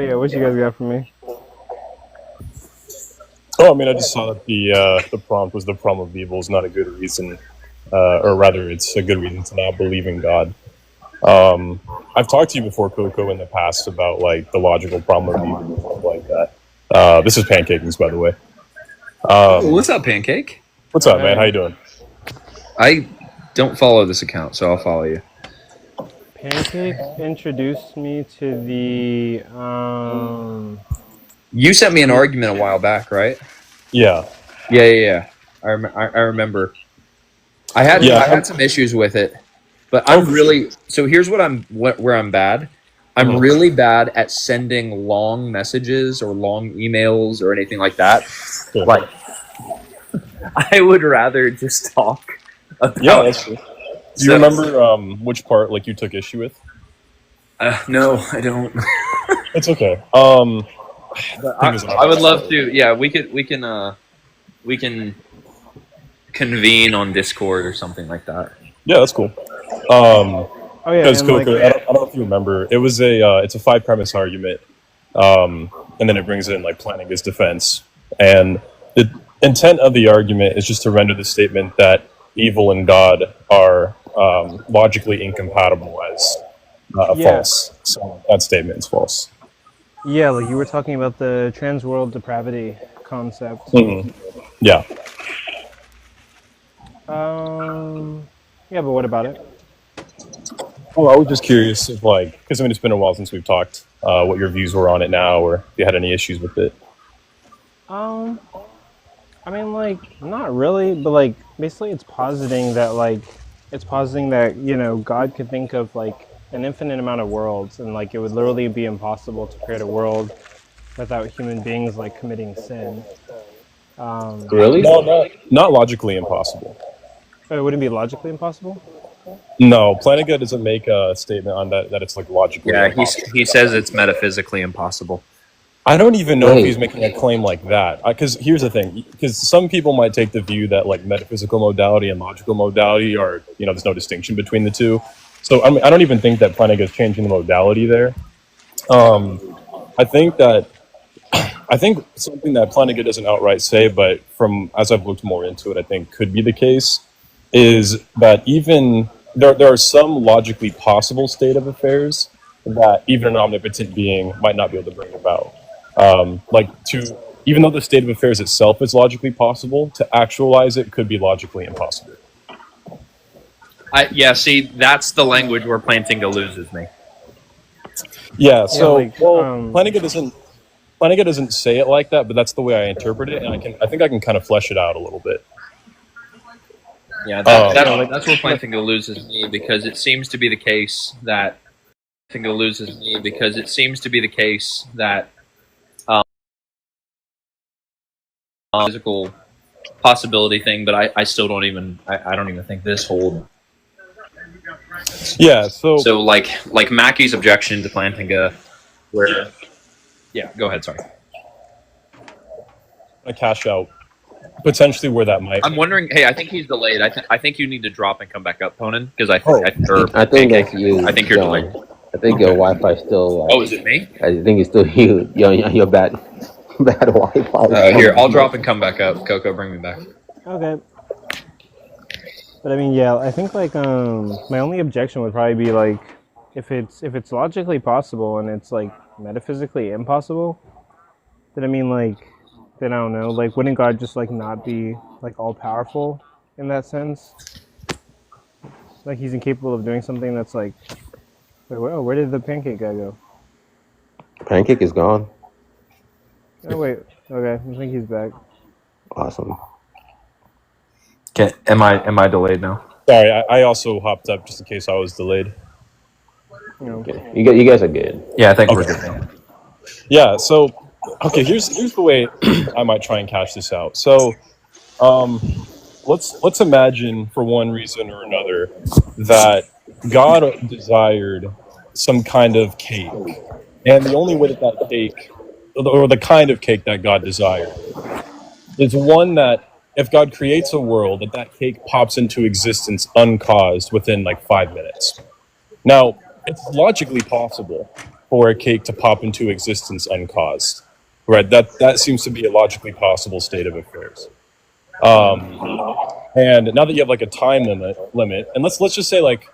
But yeah, what you guys got for me? Oh, I mean, I just saw that the prompt was the problem of evil is not a good reason, or rather, it's a good reason to not believe in God. I've talked to you before, Coco, in the past about like the logical problem of evil and stuff like that. This is Pancakings, by the way. What's up, Pancake? What's up, man? How you doing? I don't follow this account, so I'll follow you. Pancake introduced me to the You sent me an argument a while back, right? Yeah. Yeah. I remember. I had some issues with it, but I'm really so. Here's where I'm bad. I'm really bad at sending long messages or long emails or anything like that. Cool. Like, I would rather just talk about. Yeah, that's true. Do you remember which part like you took issue with? No, I don't. It's okay. I would love to. Yeah, we can convene on Discord or something like that. Yeah, that's cool. oh yeah, Because and, Coco, like, I don't know if you remember, it was it's a 5-premise argument, and then it brings in like Platinga'S defense, and the intent of the argument is just to render the statement that evil and God are logically incompatible as false. So that statement is false. yeah, like you were talking about the Transworld Depravity concept. Mm-hmm. Yeah. Yeah, but what about it? Well, I was just curious if, like, because I mean, it's been a while since we've talked, what your views were on it now, or if you had any issues with it. I mean, like, not really, but like, basically, it's positing that you know, God could think of like an infinite amount of worlds, and like it would literally be impossible to create a world without human beings like committing sin. Really? No, not logically impossible. It wouldn't be logically impossible. No, Platiga doesn't make a statement on that it's like logically impossible. he says it's metaphysically impossible. I don't even know if he's making a claim like that. Because here's the thing: because some people might take the view that like metaphysical modality and logical modality are, you know, there's no distinction between the two. So I mean, I don't even think that Platiga is changing the modality there. I think something that Platiga doesn't outright say, but from as I've looked more into it, I think could be the case, is that even there are some logically possible state of affairs that even an omnipotent being might not be able to bring about. Even though the state of affairs itself is logically possible, to actualize it could be logically impossible. See, that's the language where Plantinga loses me. Yeah, so like, Platiga doesn't say it like that, but that's the way I interpret it, and I think I can kind of flesh it out a little bit. Yeah, that's where Plantinga loses me, because it seems to be the case that physical possibility thing, but I still don't even think this holds. Yeah, so like Mackey's objection to Plantinga, where go ahead, sorry. I cash out potentially where that might. I'm wondering. Hey, I think he's delayed. I think you need to drop and come back up, Ponan, because I think that's you. I think you're delayed. I think your Wi-Fi still. Oh, is it me? I think it's still you. Your bad Wi-Fi. Here, I'll drop and come back up. Coco, bring me back. Okay. But I mean, yeah, I think like my only objection would probably be like if it's logically possible and it's like metaphysically impossible, then I mean like then I don't know, like wouldn't God just like not be like all powerful in that sense? Like he's incapable of doing something that's like where did the pancake guy go? Pancake is gone. Oh wait, okay, I think he's back. Awesome. Okay, am I delayed now? Sorry, I also hopped up just in case I was delayed. Okay. You guys are good. Yeah, I think we're good now. Yeah, so okay, here's the way I might try and cash this out. So let's imagine for one reason or another that God desired some kind of cake, and the only way that cake, or the kind of cake that God desired, is one that if God creates a world, that cake pops into existence uncaused within like 5 minutes. Now, it's logically possible for a cake to pop into existence uncaused. Right? That seems to be a logically possible state of affairs. And now that you have like a time limit, and let's just say like,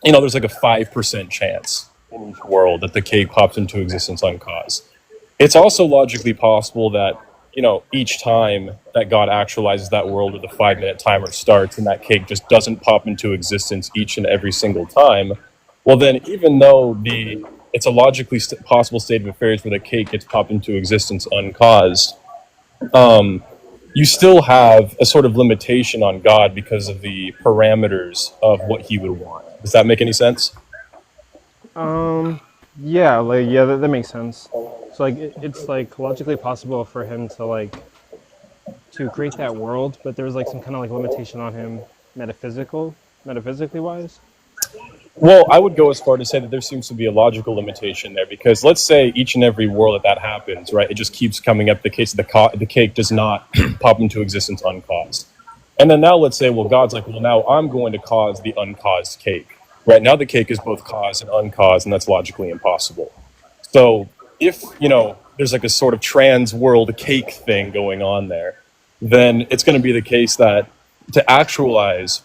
there's like a 5% chance in each world that the cake pops into existence uncaused. It's also logically possible that, each time that God actualizes that world or the 5-minute timer starts and that cake just doesn't pop into existence each and every single time, well then, even though it's a logically possible state of affairs where the cake gets popped into existence uncaused, you still have a sort of limitation on God because of the parameters of what he would want. Does that make any sense? Yeah, that makes sense. So like it's like logically possible for him to create that world, but there's like some kind of like limitation on him metaphysically wise. Well, I would go as far to say that there seems to be a logical limitation there, because let's say each and every world that happens, right, it just keeps coming up the case that the cake does not pop into existence uncaused. And then now let's say, well, God's like, well, now I'm going to cause the uncaused cake. Right now the cake is both caused and uncaused, and that's logically impossible. So if, there's like a sort of trans world cake thing going on there, then it's going to be the case that to actualize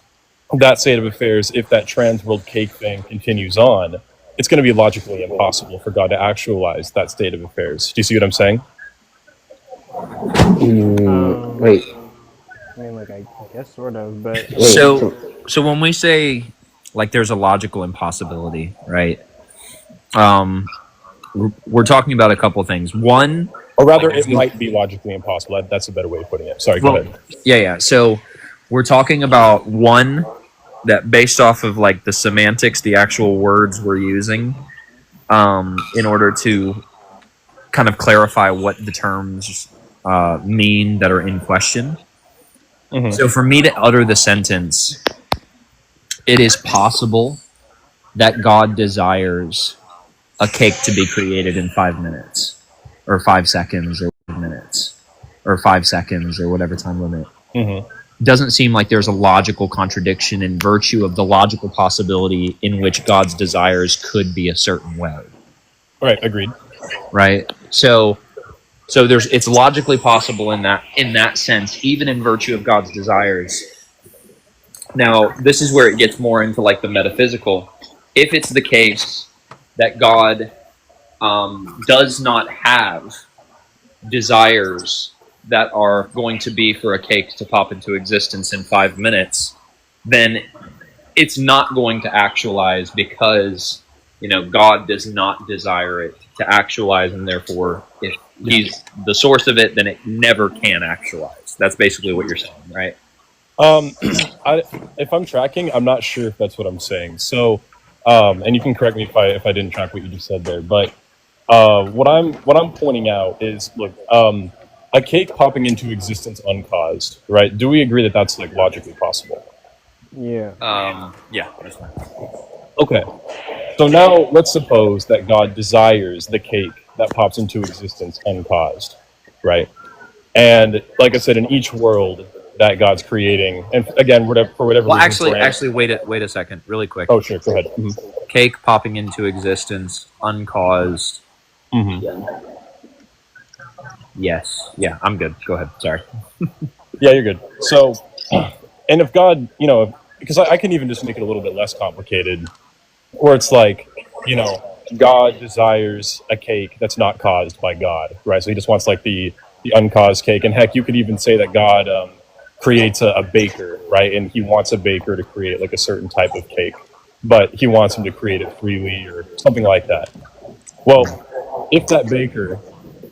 that state of affairs, if that trans world cake thing continues on, it's going to be logically impossible for God to actualize that state of affairs. Do you see what I'm saying? Wait. I mean, like, I guess sort of, but... So when we say, like, there's a logical impossibility, right? We're talking about a couple things. One... Or rather, it might be logically impossible. That's a better way of putting it. Sorry, go ahead. Yeah. So we're talking about one that based off of, like, the semantics, the actual words we're using, in order to kind of clarify what the terms mean that are in question. Mm-hmm. So for me to utter the sentence, it is possible that God desires a cake to be created in 5 minutes, or 5 seconds, or 5 minutes, or 5 seconds, or whatever time limit. Mm-hmm. Doesn't seem like there's a logical contradiction in virtue of the logical possibility in which God's desires could be a certain way. Right, agreed. Right? So it's logically possible in that sense, even in virtue of God's desires. Now, this is where it gets more into like the metaphysical. If it's the case that God does not have desires that are going to be for a cake to pop into existence in 5 minutes, then it's not going to actualize because, God does not desire it to actualize, and therefore, if he's the source of it, then it never can actualize. That's basically what you're saying, right? If I'm tracking, I'm not sure if that's what I'm saying. So, and you can correct me if I didn't track what you just said there, but what I'm pointing out is, look, a cake popping into existence uncaused, right? Do we agree that that's like logically possible? Yeah. Yeah, that's fine. Okay. So now let's suppose that God desires the cake that pops into existence uncaused, right? And like I said, in each world that God's creating, and again, for whatever well, reason... actually, wait a second, really quick. Oh, sure, go ahead. Mm-hmm. Cake popping into existence uncaused. Mm-hmm. Yes. Yeah, I'm good. Go ahead. Sorry. Yeah, you're good. So, and if God, because I can even just make it a little bit less complicated, where it's like, God desires a cake that's not caused by God, right? So he just wants like the uncaused cake. And heck, you could even say that God creates a baker, right? And he wants a baker to create like a certain type of cake, but he wants him to create it freely or something like that. Well, if that baker,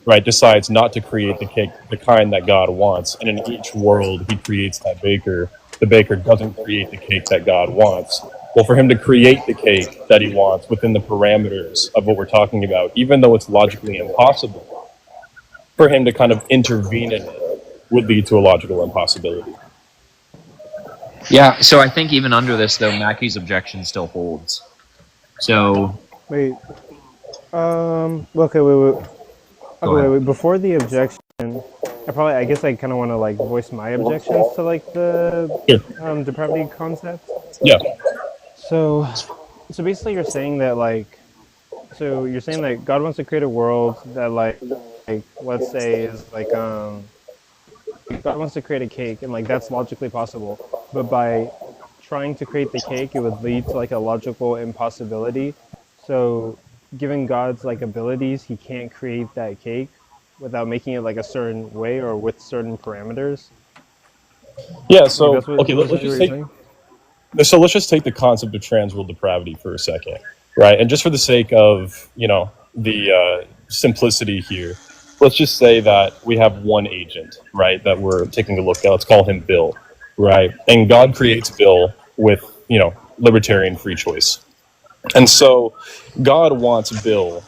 right, decides not to create the cake, the kind that God wants, and in each world he creates that baker, the baker doesn't create the cake that God wants. Well, for him to create the cake that he wants within the parameters of what we're talking about, even though it's logically impossible, for him to kind of intervene in it would lead to a logical impossibility. Yeah, so I think even under this, though, Mackey's objection still holds. So... Wait. Okay, wait. Okay, wait. Before the objection, I guess I kind of want to like voice my objections to like the depravity concept. Yeah. So basically, you're saying that like, so so you're saying that God wants to create a world that like let's say is like God wants to create a cake, and like that's logically possible, but by trying to create the cake, it would lead to like a logical impossibility. So, given God's like abilities, He can't create that cake without making it like a certain way or with certain parameters. Yeah. Like So okay, that's let's what just you're take saying. the concept of transworld depravity for a second, right? And just for the sake of the simplicity here, let's just say that we have one agent, right? That we're taking a look at. Let's call him Bill, right? And God creates Bill with libertarian free choice. And so God wants Bill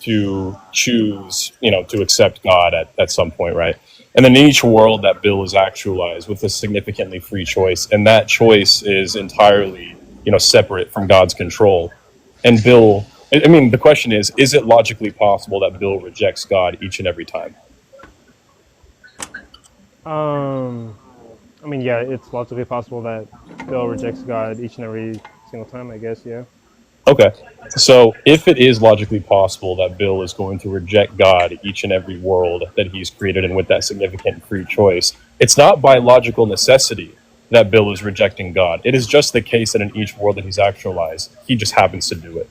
to choose, to accept God at some point, right? And then in each world that Bill is actualized with a significantly free choice, and that choice is entirely, separate from God's control. And Bill, I mean, the question is it logically possible that Bill rejects God each and every time? I mean, yeah, it's logically possible that Bill rejects God each and every single time. I guess, yeah. Okay. So if it is logically possible that Bill is going to reject God each and every world that he's created and with that significant free choice, it's not by logical necessity that Bill is rejecting God. It is just the case that in each world that he's actualized, he just happens to do it.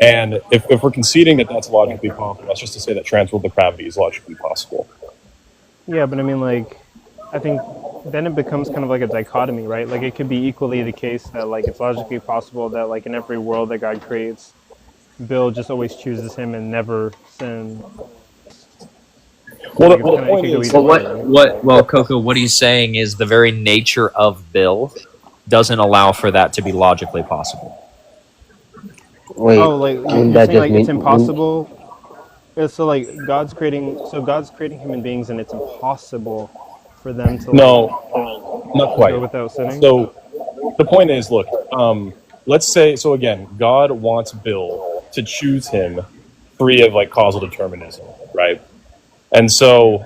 And if we're conceding that that's logically possible, that's just to say that transworld depravity is logically possible. Yeah, but I mean, like, I think then it becomes kind of like a dichotomy, right? Like, it could be equally the case that, like, it's logically possible that, like, in every world that God creates, Bill just always chooses him and never sins. Well, Like, the point is, Well, Coco, what he's saying is the very nature of Bill doesn't allow for that to be logically possible. Wait, oh, like, wouldn't you're that saying, just like, it's mean? impossible? Yeah, so, like, God's creating human beings, and it's impossible for them to, like, no, not go quite. without sinning? So the point is, look, let's say, so again, God wants Bill to choose him free of like causal determinism, right? And so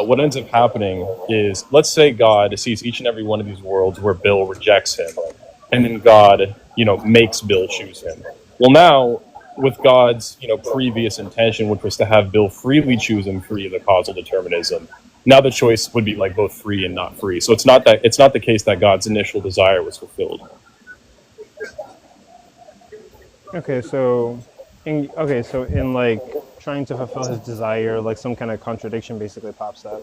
what ends up happening is, let's say God sees each and every one of these worlds where Bill rejects him, and then God, makes Bill choose him. Well, now with God's, previous intention, which was to have Bill freely choose him free of the causal determinism, now the choice would be like both free and not free. So it's not the case that God's initial desire was fulfilled. Okay, so in like trying to fulfill his desire, like some kind of contradiction basically pops up.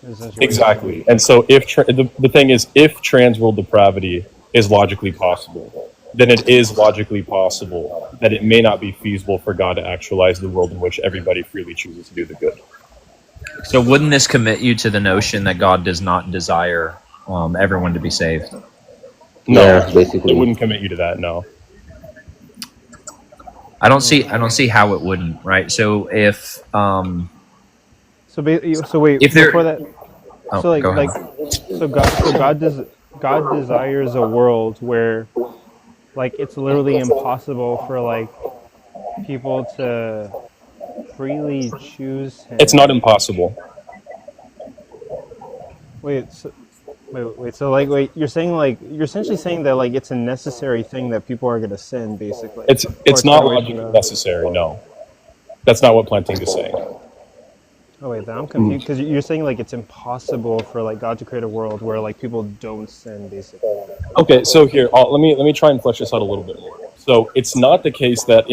Is essentially what you're saying. Exactly. And so the thing is, if transworld depravity is logically possible, then it is logically possible that it may not be feasible for God to actualize the world in which everybody freely chooses to do the good. So wouldn't this commit you to the notion that God does not desire everyone to be saved? No, Yeah, basically. it wouldn't commit you to that. No. I don't see how it wouldn't, right? So if So wait, if there, before that, oh, so go ahead. God desires a world where like it's literally impossible for like people to freely choose him. It's not impossible. Wait, so like wait, you're essentially saying that like it's a necessary thing that people are gonna sin basically. It's Or not turn away from logically God. necessary. No, that's not what Planting is saying. Oh wait, then I'm confused because you're saying like it's impossible for like God to create a world where like people don't sin basically. Okay, so here, let me try and flesh this out a little bit more. So it's not the case that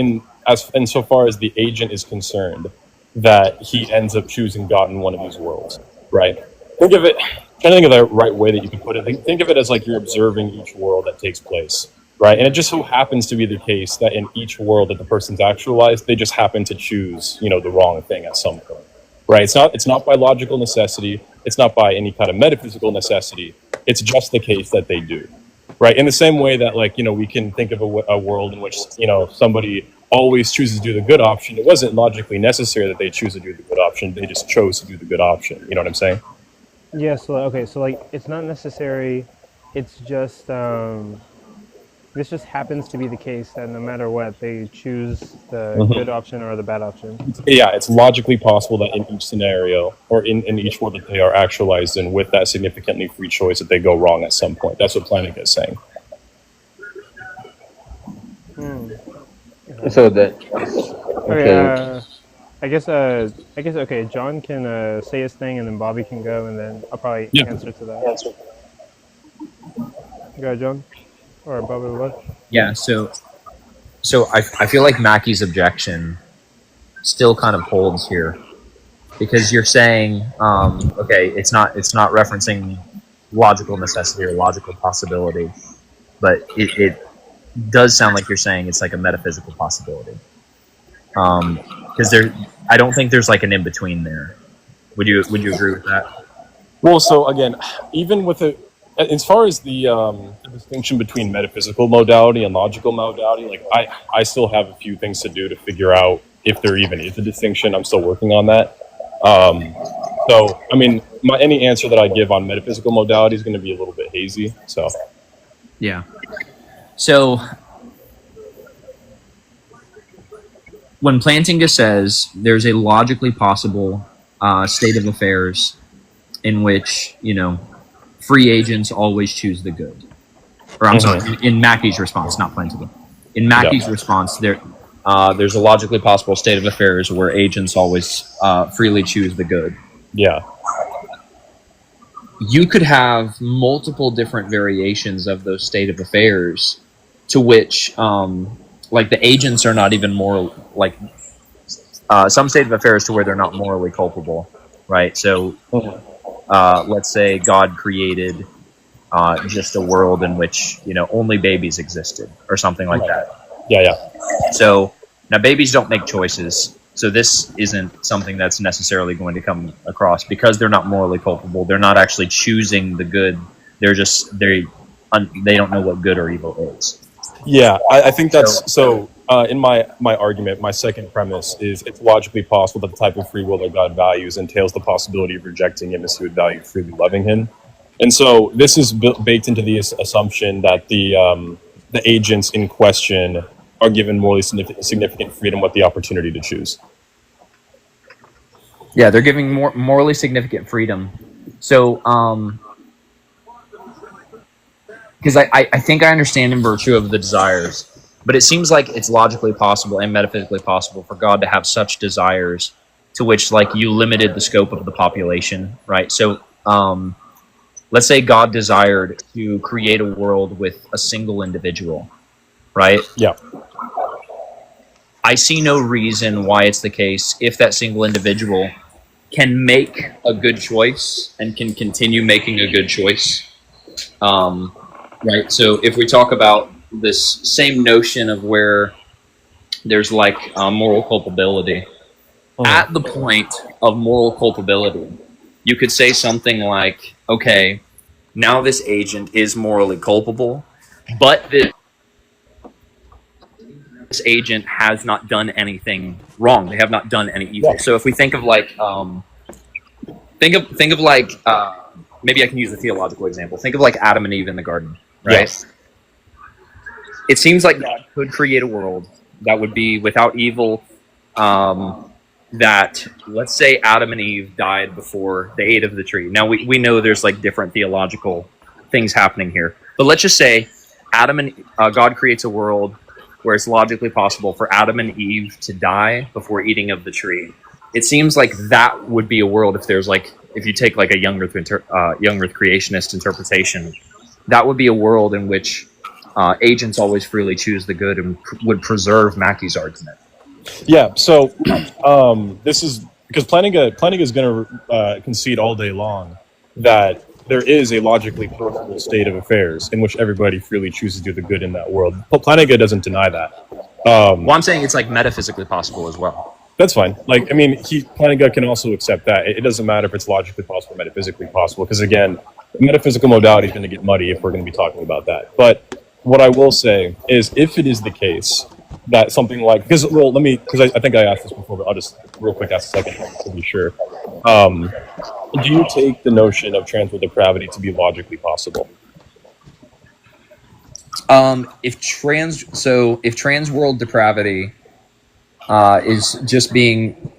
insofar as the agent is concerned, that he ends up choosing God in one of these worlds, right? Think of it. Trying to think of the right way that you can put it. Think of it as like you're observing each world that takes place, right? And it just so happens to be the case that in each world that the person's actualized, they just happen to choose, the wrong thing at some point, right? It's not by logical necessity. It's not by any kind of metaphysical necessity. It's just the case that they do, right? In the same way that like, we can think of a world in which, somebody always chooses to do the good option. It wasn't logically necessary that they choose to do the good option. They just chose to do the good option. You know what I'm saying? Yeah, so okay, so like it's not necessary. It's just this just happens to be the case that no matter what, they choose the good option or the bad option. Yeah, it's logically possible that in each scenario or in each world that they are actualized in with that significantly free choice that they go wrong at some point. That's what Planet is saying. So Okay. Okay. I guess. Okay. John can say his thing, and then Bobby can go, and then I'll probably Yeah. answer to that. Go ahead, John, or Bobby. What? Yeah. So I feel like Mackey's objection still kind of holds here, because you're saying, okay, it's not referencing logical necessity or logical possibility, but it does sound like you're saying it's like a metaphysical possibility. Because I don't think there's like an in between there. Would you agree with that? Well, so again, even with it, as far as the distinction between metaphysical modality and logical modality, like I still have a few things to do to figure out if there even is a distinction. I'm still working on that. So, I mean, any answer that I give on metaphysical modality is going to be a little bit hazy. So, Yeah. So when Plantinga says there's a logically possible state of affairs in which, free agents always choose the good. Or I'm sorry, in Mackey's response, not Plantinga. In Mackey's response, there's a logically possible state of affairs where agents always freely choose the good. yeah. You could have multiple different variations of those state of affairs to which, like, the agents are not even moral, like, some state of affairs to where they're not morally culpable, right? So, let's say God created just a world in which, only babies existed or something like that. Yeah. So now babies don't make choices. So this isn't something that's necessarily going to come across because they're not morally culpable. They're not actually choosing the good. They're just, they don't know what good or evil is. Yeah, I think that's so. In my argument, my second premise is it's logically possible that the type of free will that God values entails the possibility of rejecting him as he would value freely loving him. And so this is baked into the assumption that the agents in question are given morally significant freedom with the opportunity to choose. Yeah, they're giving morally significant freedom. So, because I think I understand in virtue of the desires, but it seems like it's logically possible and metaphysically possible for God to have such desires to which, like, you limited the scope of the population, right? So, let's say God desired to create a world with a single individual, right? Yeah. I see no reason why it's the case if that single individual can make a good choice and can continue making a good choice. Right? So if we talk about this same notion of where there's like moral culpability, at the point of moral culpability, you could say something like, okay, now this agent is morally culpable, but this agent has not done anything wrong. They have not done any evil. Yeah. So if we think of like, think of like, maybe I can use a theological example. Think of like Adam and Eve in the garden, right? Yes. It seems like God could create a world that would be without evil. That, let's say Adam and Eve died before they ate of the tree. Now we know there's like different theological things happening here, but let's just say God creates a world where it's logically possible for Adam and Eve to die before eating of the tree. It seems like that would be a world if you take like a young Earth creationist interpretation, that would be a world in which agents always freely choose the good and would preserve Mackey's argument. Yeah, so this is because Plantinga is going to concede all day long that there is a logically possible state of affairs in which everybody freely chooses to do the good in that world. But Plantinga doesn't deny that. Well, I'm saying it's like metaphysically possible as well. That's fine. Like, I mean, Plantinga can also accept that. It doesn't matter if it's logically possible or metaphysically possible, because again, the metaphysical modality is going to get muddy if we're going to be talking about that. But what I will say is, if it is the case that something like, because I think I asked this before, but I'll just real quick ask a second to be sure. Do you take the notion of transworld depravity to be logically possible? If transworld depravity is just being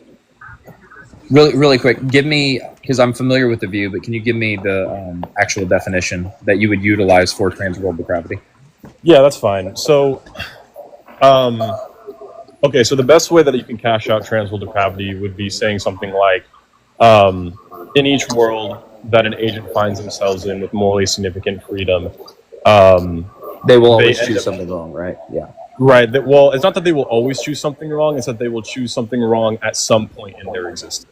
really quick, give me, because I'm familiar with the view, but can you give me the actual definition that you would utilize for transworld depravity? Yeah, that's fine. So, Okay, so the best way that you can cash out transworld depravity would be saying something like, in each world that an agent finds themselves in with morally significant freedom, They will always end choose up- something wrong, right? Yeah. right. Well, it's not that they will always choose something wrong; it's that they will choose something wrong at some point in their existence.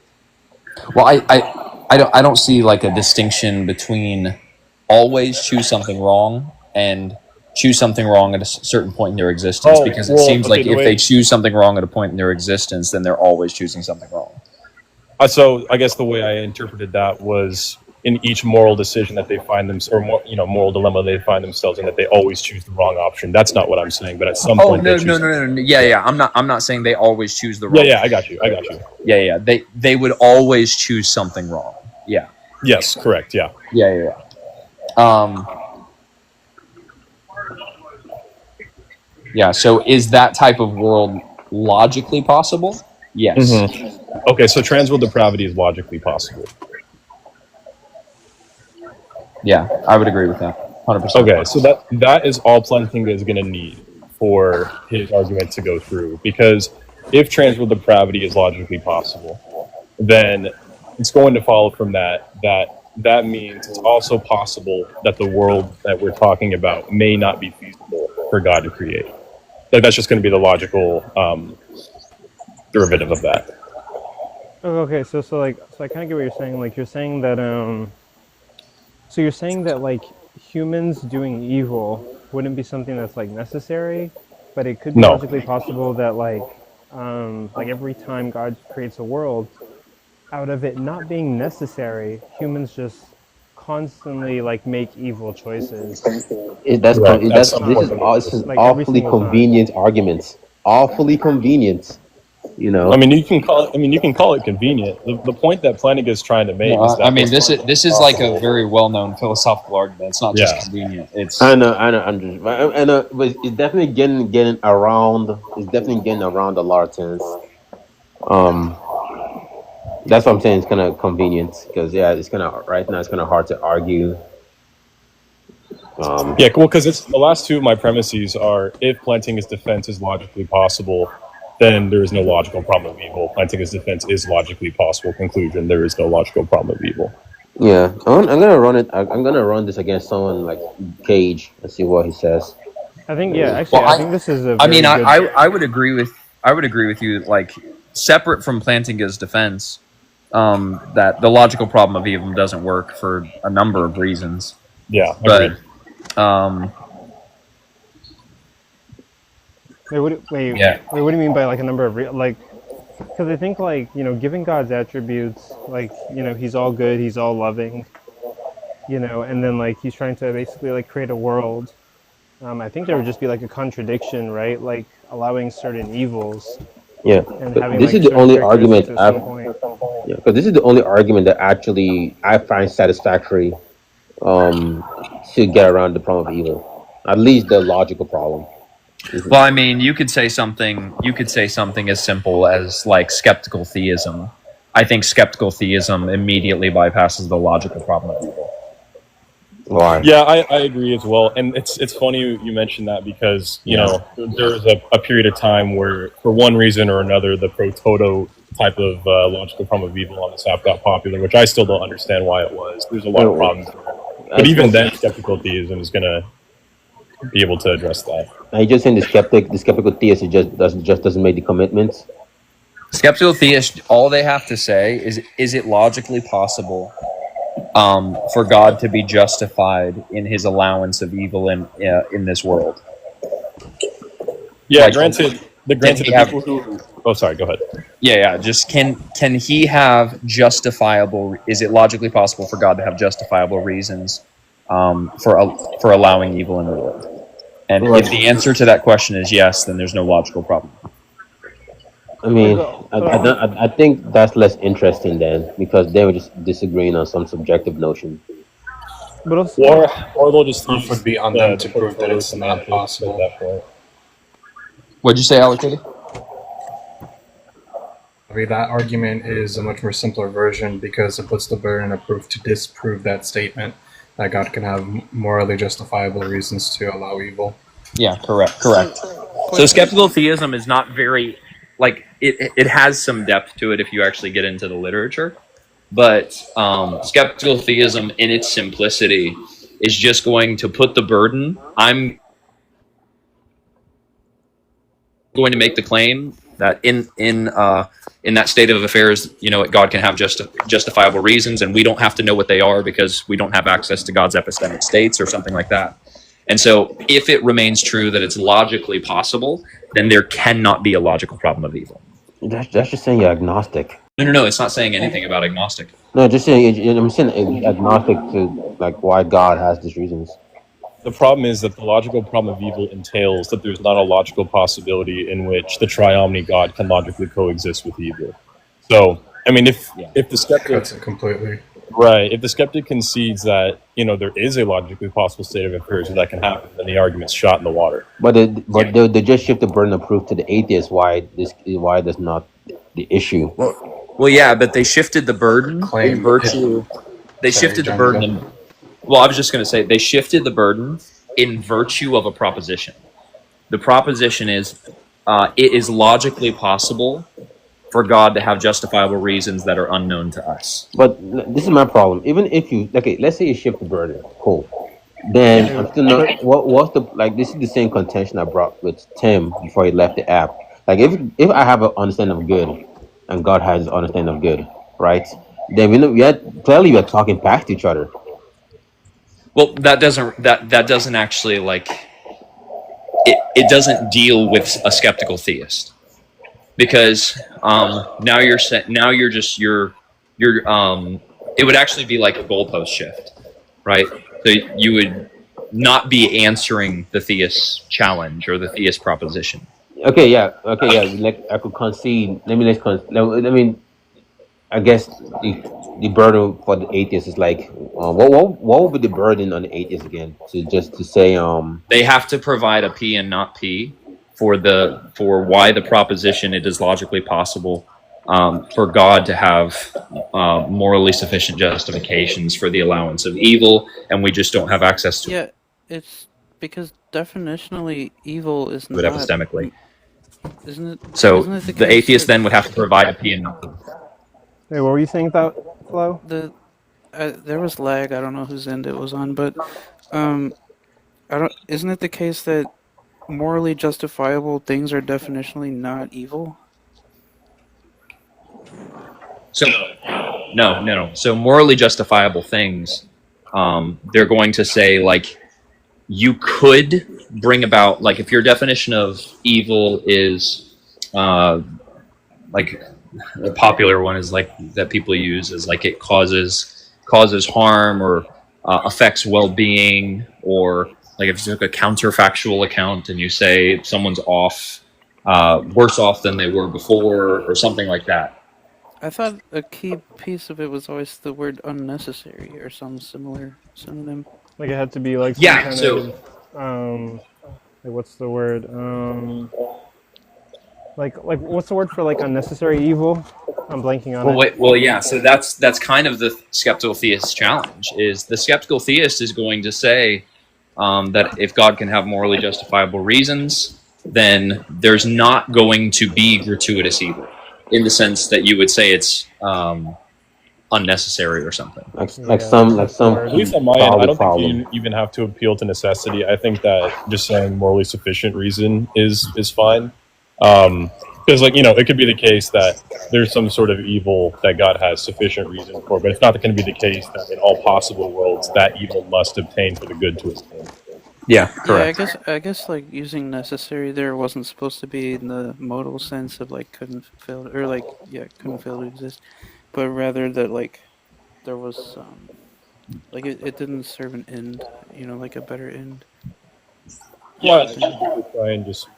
Well, I don't see like a distinction between always choose something wrong and choose something wrong at a certain point in their existence, Oh, because it well, seems okay, like the if way- they choose something wrong at a point in their existence, then they're always choosing something wrong. So I guess the way I interpreted that was in each moral decision that they find them, or moral dilemma they find themselves in, that they always choose the wrong option. That's not what I'm saying, but at some Oh point, no, they no, choose. no, no, no. Yeah. I'm not saying they always choose the wrong. Yeah, I got you. Yeah. They would always choose something wrong. Yeah. Yes, correct. Yeah. Yeah. Yeah. So is that type of world logically possible? Yes. Okay, so transworld depravity is logically possible. Yeah, I would agree with that. 100%. Okay, so that is all Plantinga is going to need for his argument to go through. Because if transworld depravity is logically possible, then it's going to follow from that means it's also possible that the world that we're talking about may not be feasible for God to create. Like, that's just going to be the logical derivative of that. Okay, so I kind of get what you're saying. Like, you're saying that so you're saying that like humans doing evil wouldn't be something that's like necessary, but it could be No. logically possible that like every time God creates a world, out of it not being necessary, humans just constantly like make evil choices. This Right, that's is Like every awfully single time. convenient arguments. Awfully convenient. You know. I mean, you can call it convenient. The point that Plantinga is trying to make is that I mean, this is like a very well-known philosophical argument. It's not just convenient. It's I know, but it's definitely getting around. It's definitely getting around a lot of things. That's what I'm saying. It's kind of convenient because it's kind of right now. It's kind of hard to argue. Yeah, cool. Because it's the last two of my premises are: if Plantinga's defense is logically possible, then there is no logical problem of evil. Plantinga's defense is logically possible. Conclusion: there is no logical problem of evil. Yeah, I'm gonna run it. I'm gonna run this against someone like Cage and see what he says. I think actually, I think this is a. I mean, very good- I would agree with you. Like, separate from Plantinga's defense, that the logical problem of evil doesn't work for a number of reasons. Yeah, But agreed. Wait, what do you mean by like a number of like? Because I think like given God's attributes, like He's all good, He's all loving, and then like He's trying to basically like create a world. I think there would just be like a contradiction, right? Like allowing certain evils. Yeah, And but having, this like, is the certain only argument characteristics at some point. because this is the only argument that actually I find satisfactory to get around the problem of evil. At least the logical problem. well, I mean, you could say something as simple as like skeptical theism. I think skeptical theism immediately bypasses the logical problem of evil. Why? Yeah, I agree as well. And it's funny you mentioned that because, there was a period of time where, for one reason or another, the pro-toto type of logical problem of evil on this app got popular, which I still don't understand why it was. There's a lot of problems there. But even then, skeptical theism is going to be able to address that. Are you just saying the skeptical theist doesn't make the commitments? Skeptical theists, all they have to say is it logically possible for God to be justified in His allowance of evil in this world? Yeah, Like, granted, the people who... Oh, sorry, go ahead. Yeah. Just can He have justifiable? Is it logically possible for God to have justifiable reasons for allowing evil in the world? And if the answer to that question is yes, then there's no logical problem. I mean, I think that's less interesting then because they were just disagreeing on some subjective notion. But also, Or they'll just use would be on them to prove that it's not possible. At that point. What'd you say, Allocated? I mean, that argument is a much more simpler version because it puts the burden of proof to disprove that statement that God can have morally justifiable reasons to allow evil. Yeah, correct. So skeptical theism is not very like it has some depth to it if you actually get into the literature, but skeptical theism in its simplicity is just going to put the burden. I'm going to make the claim that in that state of affairs, God can have justifiable reasons, and we don't have to know what they are because we don't have access to God's epistemic states or something like that. And so, if it remains true that it's logically possible, then there cannot be a logical problem of evil. That's just saying you're agnostic. No. It's not saying anything about agnostic. No, just saying I'm saying agnostic to like why God has these reasons. The problem is that the logical problem of evil entails that there's not a logical possibility in which the triomni God can logically coexist with evil. So, I mean, if the skeptic Cuts it completely. right, if the skeptic concedes that there is a logically possible state of affairs where that can happen, then the argument's shot in the water. But they just shift the burden of proof to the atheist. Why that's not the issue? Well, yeah, but they shifted the burden in virtue. They shifted the burden. Well, I was just going to say they shifted the burden in virtue of a proposition. The proposition is it is logically possible for God to have justifiable reasons that are unknown to us. But this is my problem. Even if let's say you shift the burden, cool. Then I'm still not. What's the like? This is the same contention I brought with Tim before he left the app. Like if I have an understanding of good, and God has an understanding of good, right? Then clearly we are talking past each other. Well, that doesn't actually like it doesn't deal with a skeptical theist, because now you're it would actually be like a goalpost shift, right? So you would not be answering the theist challenge or the theist proposition. Okay, yeah. Like I could concede. Let me. I guess the burden for the atheist is like, what would be the burden on the atheist again? To say they have to provide a P and not P for why the proposition it is logically possible for God to have morally sufficient justifications for the allowance of evil, and we just don't have access to it. Yeah, it's because definitionally evil is But not epistemically. Isn't it? So isn't it the atheist then would have to provide a P and not P. Hey, what were you saying about Flo? There was lag. I don't know whose end it was on, but Isn't it the case that morally justifiable things are definitionally not evil? So no. So morally justifiable things, they're going to say like you could bring about, like if your definition of evil is like a popular one is like that people use is like it causes harm or affects well-being, or like if you took a counterfactual account and you say someone's worse off than they were before or something like that. I thought a key piece of it was always the word unnecessary or some similar synonym. Like it had to be like some kind of what's the word? Like what's the word for like unnecessary evil? I'm blanking on it. Well, yeah. So that's kind of the skeptical theist challenge. Is the skeptical theist is going to say that if God can have morally justifiable reasons, then there's not going to be gratuitous evil, in the sense that you would say it's unnecessary or something. Like some. At least on my end, I don't think you even have to appeal to necessity. I think that just saying morally sufficient reason is fine. Because it could be the case that there's some sort of evil that God has sufficient reason for, but it's not going to be the case that in all possible worlds that evil must obtain for the good to obtain. Yeah, correct. Yeah, I guess like using necessary there wasn't supposed to be in the modal sense of like couldn't fail to exist, but rather that like there was like it didn't serve an end, like a better end. Yeah, I think people try and just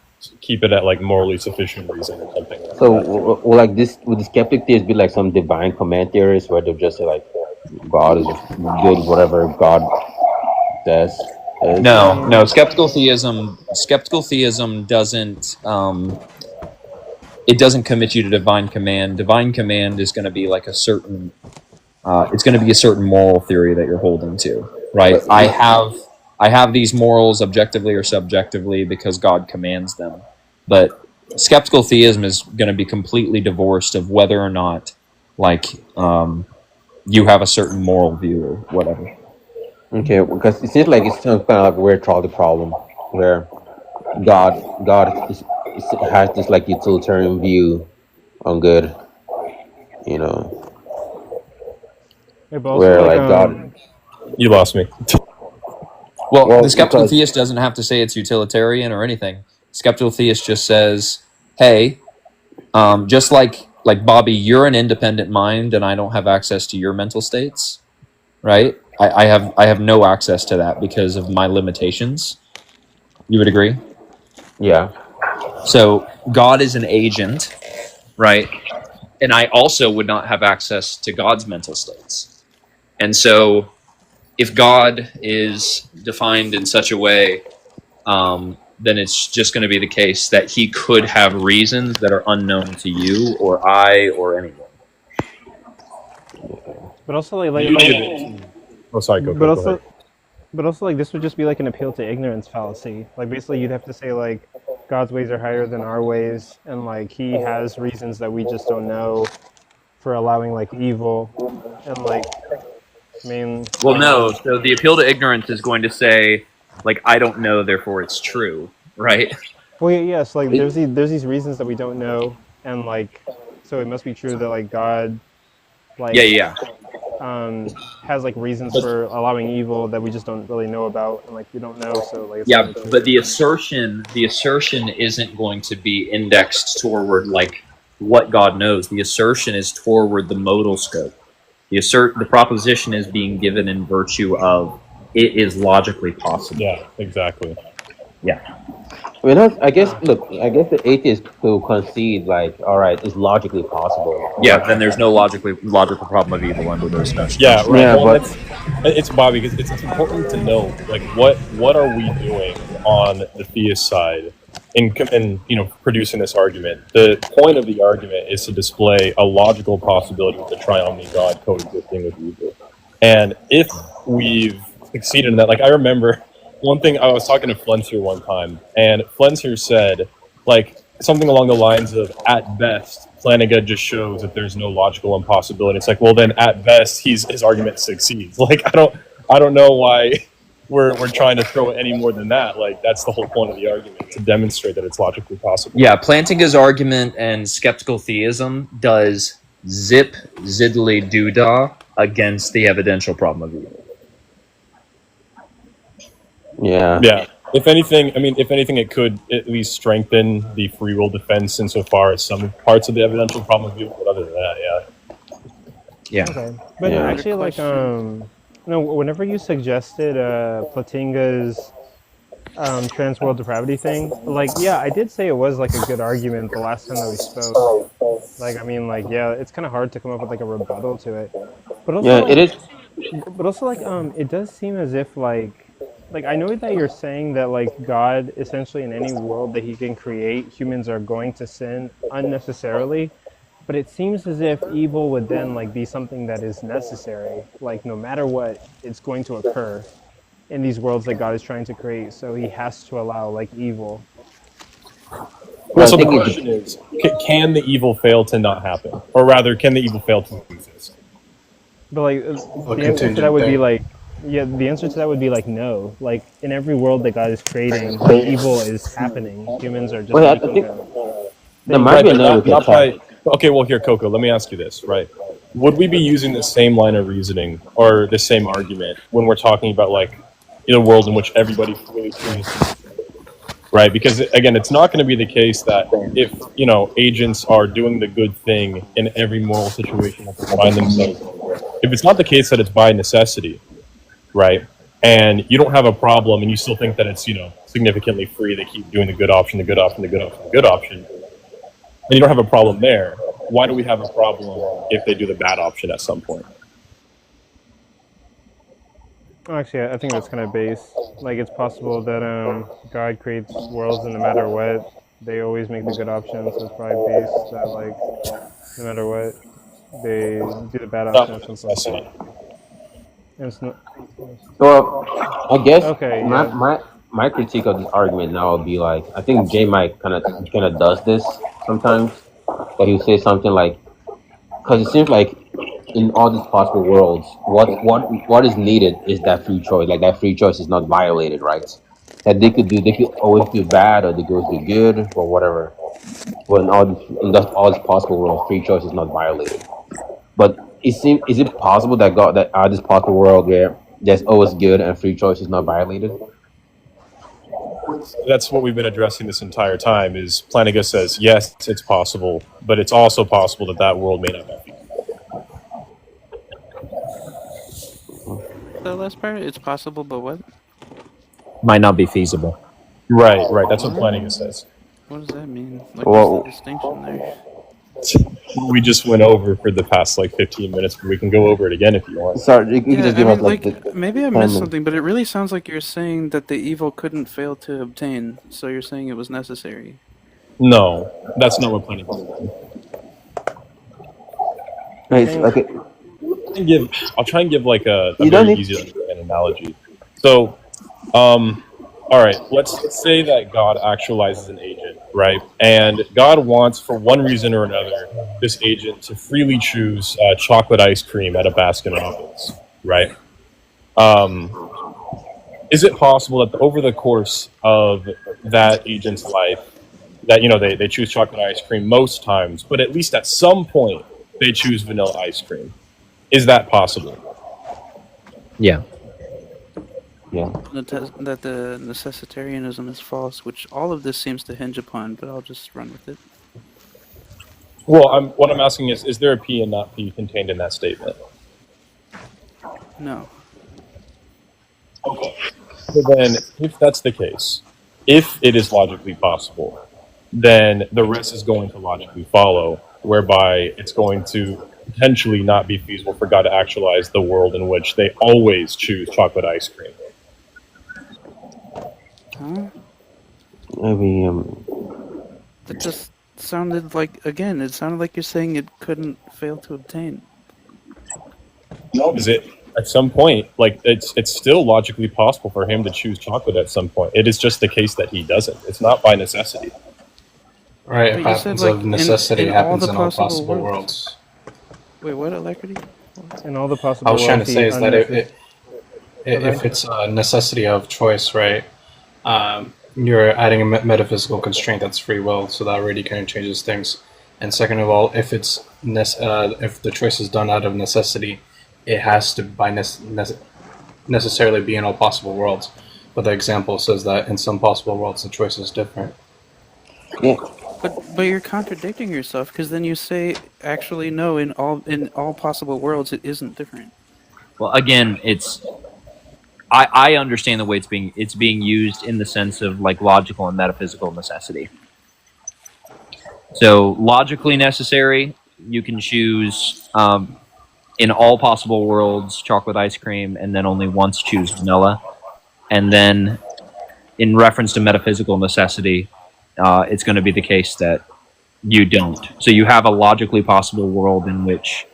keep it at like morally sufficient reason or something like So, that. like this, would the skeptic theist be like some divine command theorists where they'll just say like, God is good, whatever God says? No. Skeptical theism doesn't. It doesn't commit you to divine command. Divine command is going to be like a certain. It's going to be a certain moral theory that you're holding to, right? I have I have these morals objectively or subjectively because God commands them. But skeptical theism is going to be completely divorced of whether or not, like, you have a certain moral view or whatever. Okay, because it seems like it's kind of like a weird trolley problem where God has this like utilitarian view on good, you know, Yeah, but also where like like God. You lost me. Well, the skeptical Because theist doesn't have to say it's utilitarian or anything. Skeptical theist just says, "Hey, just like Bobby, you're an independent mind, and I don't have access to your mental states, right? I have no access to that because of my limitations. You would agree? yeah, So God is an agent, right? And I also would not have access to God's mental states. And so, if God is defined in such a way, then it's just going to be the case that he could have reasons that are unknown to you or I or anyone. but also Oh, sorry, but go also ahead. but also like this would just be like an appeal to ignorance fallacy. Like basically you'd have to say like God's ways are higher than our ways, and like he has reasons that we just don't know for allowing like evil, and like I mean Well, no. So the appeal to ignorance is going to say, like, I don't know, therefore it's true, right? well yeah, yes like there's these reasons that we don't know, and like so it must be true that like God like Yeah. has like reasons But, for allowing evil that we just don't really know about, and like we don't know, so like it's yeah, only true. but the assertion isn't going to be indexed toward like what God knows. The assertion is toward the modal scope. The proposition is being given in virtue of it is logically possible. Yeah, exactly. Yeah. I mean, I guess look, I guess the atheist will concede like, all right, it's logically possible, Yeah, but then there's no logical problem of evil under those notions. Yeah, right. yeah, Well, but it's Bobby, because it's important to know like what are we doing on the theist side in producing this argument. The point of the argument is to display a logical possibility of the triune God coexisting with evil, and if we've succeeded in that, like I remember one thing, I was talking to Flenser one time, and Flenser said like something along the lines of, at best, Flanagan just shows that there's no logical impossibility. It's like, well, then at best, his argument succeeds. Like, I don't know why we're trying to throw it any more than that. Like, that's the whole point of the argument, to demonstrate that it's logically possible. Yeah, Plantinga's argument and skeptical theism does zip ziddly doodah against the evidential problem of evil. yeah, Yeah. If anything, it could at least strengthen the free will defense insofar as some parts of the evidential problem of evil. But other than that, yeah. Yeah. Okay, but Yeah. actually, like, no, whenever you suggested Platinga'S Transworld Depravity thing, like, yeah, I did say it was like a good argument the last time that we spoke. Like, I mean, like, yeah, it's kind of hard to come up with like a rebuttal to it, but also, yeah, like, it is. but also, like, it does seem as if like I know that you're saying that like God, essentially in any world that he can create, humans are going to sin unnecessarily. But it seems as if evil would then like be something that is necessary. Like no matter what, it's going to occur in these worlds that God is trying to create. So he has to allow like evil. Well, I so the think it- question is, can the evil fail to not happen? Or rather, can the evil fail to exist? But like the answer to contingent that would be thing. like, yeah, the answer to that would be like no. Like in every world that God is creating, the evil is happening. Humans are just Well, I making think it. there might Right, be but another not by... attack. Okay, well, here, Coco, let me ask you this, right? Would we be using the same line of reasoning or the same argument when we're talking about, like, in a world in which everybody really chooses to be free, right? Because, again, it's not going to be the case that if, agents are doing the good thing in every moral situation that they find themselves in, if it's not the case that it's by necessity, right? And you don't have a problem and you still think that it's, significantly free, they keep doing the good option, the good option, the good option, the good option, and you don't have a problem there. Why do we have a problem if they do the bad option at some point? Oh, actually, I think that's kind of base. Like it's possible that God creates worlds, and no matter what, they always make the good option. So it's probably base that like no matter what, they do the bad option at some point. Necessity. It's not. Well, I guess Okay, my yeah. my my critique of this argument now would be like I think J Mike kind of does this sometimes, but he'll say something like because it seems like in all these possible worlds, what is needed is that free choice. Like that free choice is not violated, right? That they could always do bad or they could always do good or whatever. But in all these possible worlds, free choice is not violated. But is it possible that God that this possible world where there's always good and free choice is not violated? That's what we've been addressing this entire time. Is Platinga says yes, it's possible, but it's also possible that that world may not be. The last part, it's possible, but what? Might not be feasible. Right, right. That's what Platinga says. What does that mean? Like, what's the Well, distinction there? We just went over for the past like 15 minutes, but we can go over it again if you want. sorry, you can Yeah, just I give us mean, like like, maybe I missed something, but it really sounds like you're saying that the evil couldn't fail to obtain, so you're saying it was necessary. No, that's not what Platinga says. okay. I'll try and give like a You don't very need. easy to understand analogy. So, all right, let's say that God actualizes an agent, right? And God wants, for one reason or another, this agent to freely choose chocolate ice cream at a Baskin Robbins, right? Is it possible that over the course of that agent's life, that they choose chocolate ice cream most times, but at least at some point they choose vanilla ice cream? Is that possible? Yeah. Yeah. That the necessitarianism is false, which all of this seems to hinge upon, but I'll just run with it. Well, what I'm asking is there a P and not P contained in that statement? No. Okay. So then, if that's the case, if it is logically possible, then the rest is going to logically follow, whereby it's going to potentially not be feasible for God to actualize the world in which they always choose chocolate ice cream. Huh? Maybe That just sounded like, again, it sounded like you're saying it couldn't fail to obtain. Is it at some point, like it's still logically possible for him to choose chocolate at some point? It is just the case that he doesn't. It's not by necessity. Right, But it you said, happens like, of necessity, in all happens the in all possible possible worlds. worlds. Wait, what, Alacrity? In all the possible I was trying to worlds, say is that Okay. if it's a necessity of choice, right, you're adding a metaphysical constraint that's free will, so that already kind of changes things. And second of all, if if the choice is done out of necessity, it has to necessarily be in all possible worlds. But the example says that in some possible worlds the choice is different. yeah. But you're contradicting yourself, because then you say, actually, no, in all possible worlds, it isn't different. Well, again, I understand the way it's being used in the sense of like logical and metaphysical necessity. So logically necessary, you can choose in all possible worlds chocolate ice cream, and then only once choose vanilla. And then, in reference to metaphysical necessity, it's going to be the case that you don't. So you have a logically possible world in which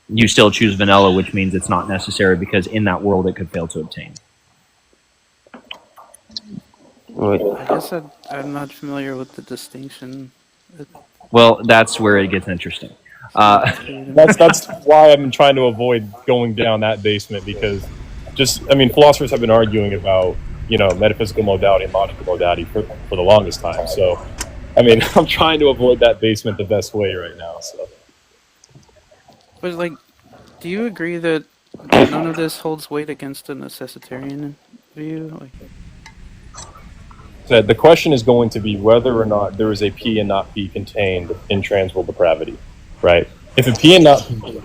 you still choose vanilla, which means it's not necessary because in that world it could fail to obtain. Wait. I guess I'm not familiar with the distinction. Well, that's where it gets interesting. That's why I'm trying to avoid going down that basement, because philosophers have been arguing about metaphysical modality and logical modality for the longest time. So, I'm trying to avoid that basement the best way right now. So, But, like, do you agree that none of this holds weight against the necessitarian view? Like, the question is going to be whether or not there is a P and not P contained in transworld depravity, right? If a P and not P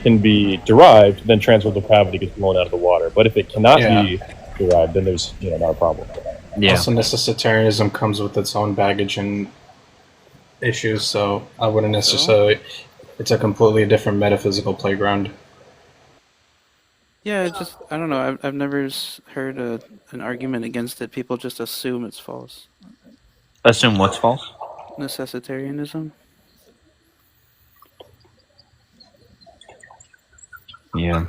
can be derived, then transworld depravity gets blown out of the water. But if it cannot be derived, then there's not a problem. Yeah. Also, necessitarianism comes with its own baggage and issues, so I wouldn't necessarily. It's a completely different metaphysical playground. yeah, I don't know. I've never heard an argument against it. People just assume it's false. Assume what's false? Necessitarianism. Yeah.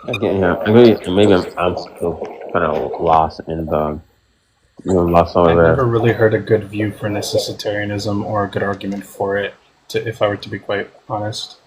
Again, yeah, maybe I'm still kind of lost in the, lost I over never there. really heard a good view for necessitarianism or a good argument for it, if I were to be quite honest.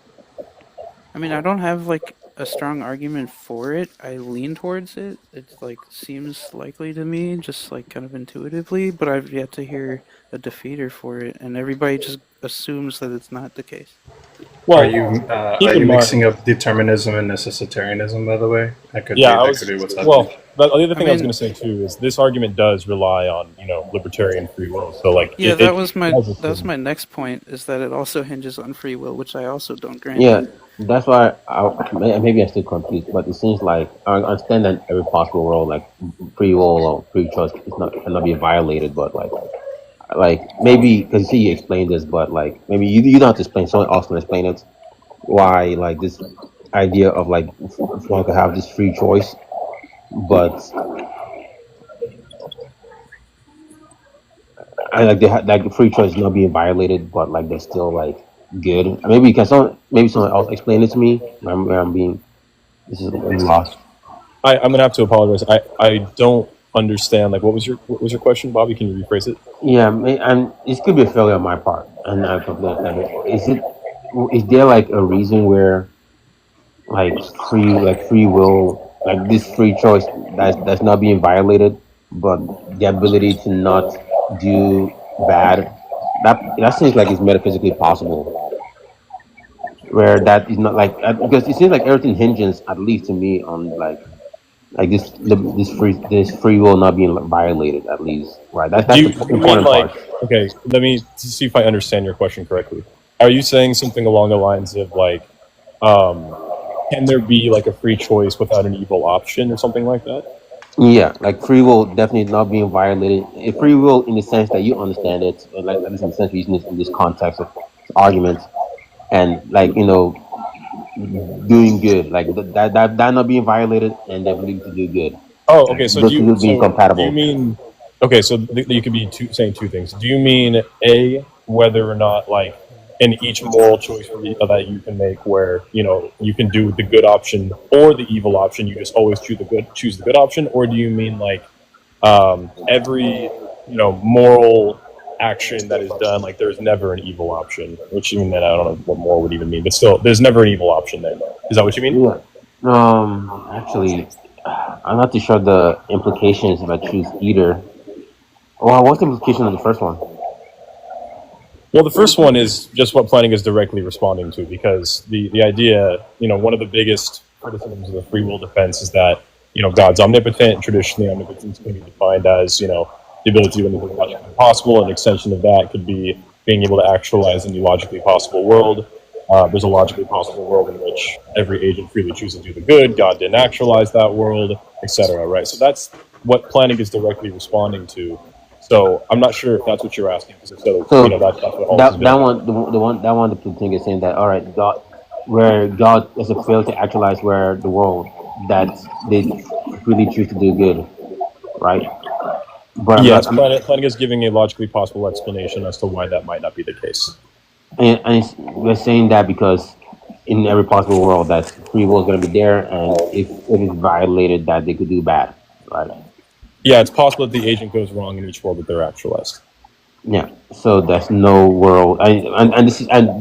I mean, I don't have like a strong argument for it. I lean towards it. It like seems likely to me, just like kind of intuitively, but I've yet to hear a defeater for it, and everybody just assumes that it's not the case. Are Well, you keep in mixing mind. up determinism and necessitarianism? By the way, that could Yeah, be I was. what's happening. Well, the other I thing I was mean, going to say too is this argument does rely on libertarian free will. So like yeah, it does that was assume. my next point, is that it also hinges on free will, which I also don't grant. Yeah, that's why maybe I'm still confused, but it seems like I understand that every possible world, like free will or free choice, is not cannot be violated. But like maybe because you explained this, but like maybe you don't have to explain. Someone else can explain it. Why like this idea of like if one could have this free choice, but I like they like free choice is not being violated, but like they're still like good. Maybe someone else explain it to me. I'm being this is I'm lost. I'm gonna have to apologize. I don't understand. Like, what was your question, Bobby? Can you rephrase it? Yeah, and it could be a failure on my part, and I completely understand it. Is there like a reason where like free will, like this free choice that's not being violated, but the ability to not do bad, that seems like it's metaphysically possible. Where that is not like because it seems like everything hinges, at least to me, on like this free will not being violated, at least, right? That's the Do you mean important like? part. Okay, let me see if I understand your question correctly. Are you saying something along the lines of like, um, can there be like a free choice without an evil option or something like that? Yeah, like free will definitely not being violated. Free will in the sense that you understand it, like at least in the sense we're using this in this context of arguments, and like doing good, like that not being violated, and the ability to do good, Oh, like okay. So those two being do you compatible. mean? Okay, so you could be saying two things. Do you mean a whether or not like in each moral choice that you can make, where you can do the good option or the evil option, you just always choose the good option, or do you mean like every moral action that is done, like there's never an evil option? Which even then I don't know what moral would even mean, but still there's never an evil option there. Is that what you mean? Yeah. Actually, I'm not too sure the implications if I choose either. Well, what's the implication of the first one? Well, the first one is just what planning is directly responding to, because the idea, one of the biggest criticisms of the free will defense is that, God's omnipotent. Traditionally, omnipotence can be defined as, the ability to do anything logically possible. An extension of that could be being able to actualize any logically possible world. There's a logically possible world in which every agent freely chooses to do the good. God didn't actualize that world, etc. Right? So that's what planning is directly responding to. So I'm not sure if that's what you're asking, because if so, So that's what all this has that been that about. one the thing is saying that all right, God is a fail to actualize where the world that they really choose to do good, right? But I'm not. Yes, planning is giving a logically possible explanation as to why that might not be the case. We're saying that because in every possible world that free will is going to be there, and if it is violated, that they could do bad, right? Yeah, it's possible that the agent goes wrong in each world that they're actualized. Yeah. So there's no world, and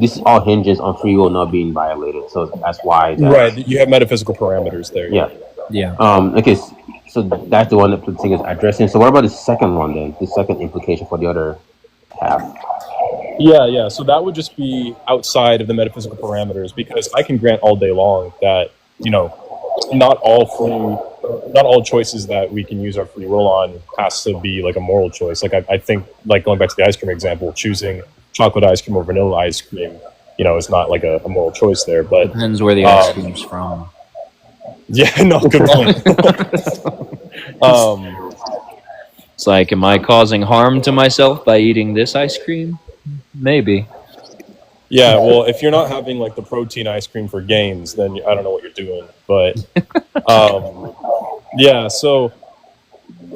this all hinges on free will not being violated. So that's why Right, that's you have metaphysical parameters there. yeah. Yeah. Okay. So that's the one that Platinga is addressing. So what about the second one then? The second implication for the other half. Yeah. So that would just be outside of the metaphysical parameters, because I can grant all day long that not all choices that we can use our free will on has to be like a moral choice. Like I think, like going back to the ice cream example, choosing chocolate ice cream or vanilla ice cream, is not like a moral choice there. But Depends where the ice cream's from. yeah, no, good point. It's like, am I causing harm to myself by eating this ice cream? Maybe. Yeah, well, if you're not having like the protein ice cream for gains, then I don't know what you're doing. But yeah, so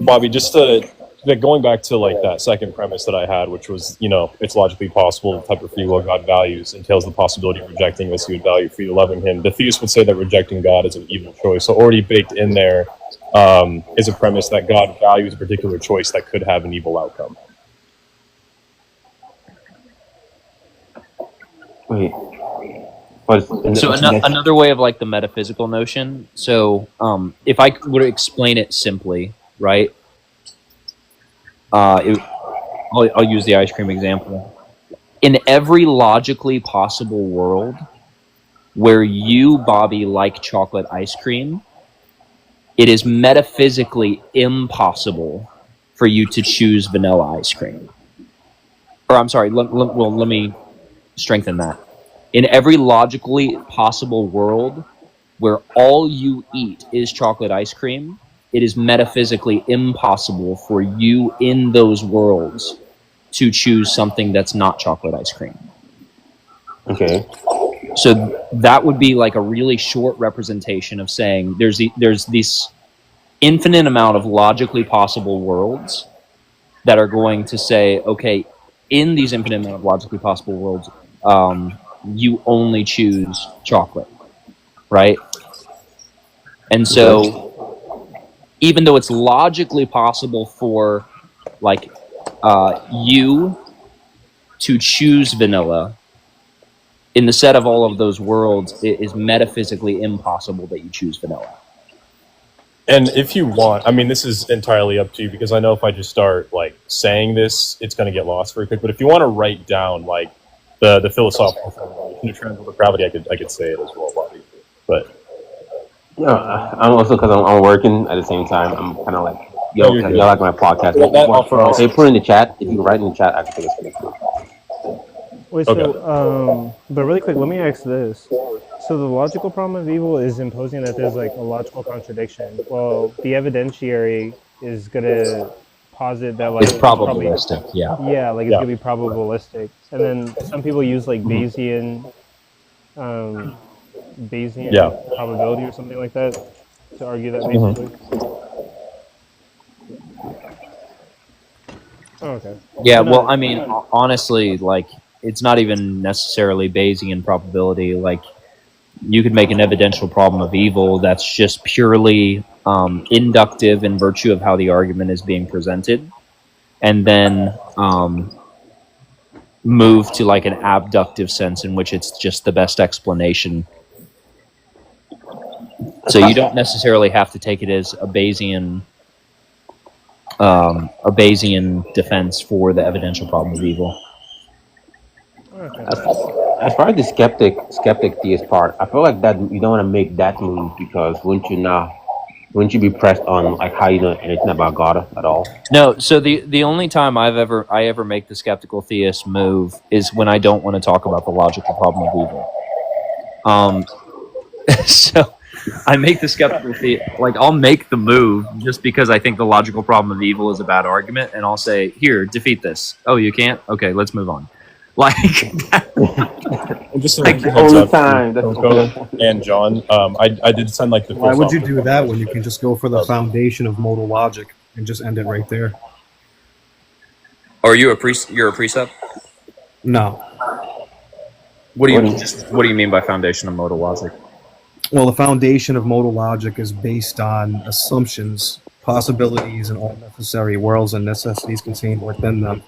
Bobby, just to that going back to like that second premise that I had, which was, it's logically possible the type of free will God values entails the possibility of rejecting as he would value free loving him. The theist would say that rejecting God is an evil choice. So already baked in there is a premise that God values a particular choice that could have an evil outcome. Wait. So another way of like the metaphysical notion. So if I were to explain it simply, right? I'll use the ice cream example. In every logically possible world where you, Bobby, like chocolate ice cream, it is metaphysically impossible for you to choose vanilla ice cream. Or I'm sorry, let me strengthen that. In every logically possible world where all you eat is chocolate ice cream, it is metaphysically impossible for you in those worlds to choose something that's not chocolate ice cream. Okay. So that would be like a really short representation of saying there's this infinite amount of logically possible worlds that are going to say, okay, in these infinite amount of logically possible worlds, you only choose chocolate, right? And so, even though it's logically possible for, like, you to choose vanilla, in the set of all of those worlds, it is metaphysically impossible that you choose vanilla. And if you want, I mean, this is entirely up to you, because I know if I just start, like, saying this, it's going to get lost very quick. But if you want to write down, like, the philosophical foundation of Transworld Depravity, I could say it as well, Bobby. But yeah, I'm also, because I'm working at the same time. I'm kind of like, y'all like my podcast. Hey, put in the chat. If you write in the chat, I can take a screenshot. Wait, so, but really quick, let me ask this. So the logical problem of evil is imposing that there's like a logical contradiction. Well, the evidentiary is gonna posit that like it's probabilistic, yeah, like it's gonna be probabilistic. And then some people use like Bayesian probability or something like that to argue that basically. Oh, okay. Yeah, well, I mean, honestly, like, it's not even necessarily Bayesian probability. Like, you could make an evidential problem of evil that's just purely inductive in virtue of how the argument is being presented, and then move to like an abductive sense in which it's just the best explanation. So you don't necessarily have to take it as a Bayesian defense for the evidential problem of evil. As far as the skeptic theist part, I feel like that you don't want to make that move, because wouldn't you be pressed on like how you know anything about God at all? No, so the only time I ever make the skeptical theist move is when I don't want to talk about the logical problem of evil. So I make the skeptical theist, like, I'll make the move just because I think the logical problem of evil is a bad argument, and I'll say, here, defeat this. Oh, you can't? Okay, let's move on. Like, just like heads up, and John, I did send like the. Why would you do that when you can just go for the foundation of modal logic and just end it right there? Are you you're a precept? No. What do you mean by foundation of modal logic? Well, the foundation of modal logic is based on assumptions, possibilities, and all necessary worlds and necessities contained within them.